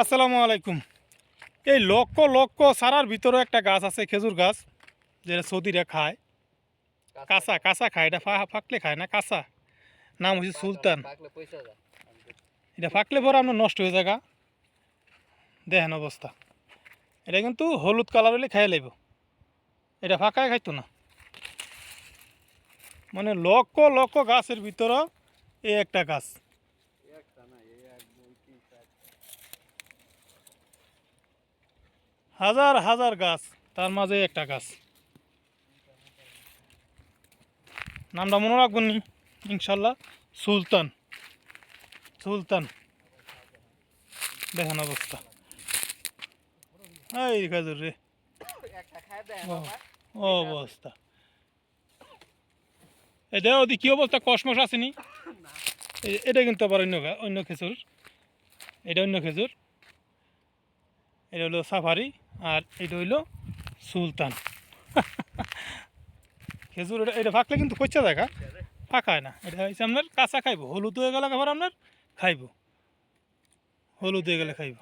আসসালামু আলাইকুম। এই লক্ষ লক্ষ সারার ভিতরে একটা গাছ আছে, খেজুর গাছ, যেটা সৌদিরা খায়। কাঁচা কাঁচা খায়, এটা ফাকলে খায় না, কাঁচা। নাম হচ্ছে সুলতান। এটা ফাকলে পরে আপনার নষ্ট হয়ে যায়। দেখেন অবস্থা। এটা কিন্তু হলুদ কালার হলে খাই লাগবে, এটা ফাঁকায় খাইতো না। মানে লক্ষ লক্ষ গাছের ভিতরে এই একটা গাছ। হাজার হাজার গাছ, তার মাঝে একটা গাছ। নামটা মনে রাখবেন নি ইনশাল্লাহ, সুলতান। সুলতান, দেখেন অবস্থা। এই খেজুর রে অবস্থা। এটা ওদি কি অবস্থা, কসমস আসেনি। এটা কিন্তু আবার অন্য খেজুর, এটা অন্য খেজুর। এটা হলো সাফারি, আর এটা হইলো সুলতান। খেজুর এটা ফাঁকলে কিন্তু কচ্চা দেখা ফাঁকায় না। এটা হচ্ছে আপনার কাঁচা খাইব, হলুদ হয়ে গেলে আবার আপনার খাইব, হলুদ হয়ে গেলে খাইব।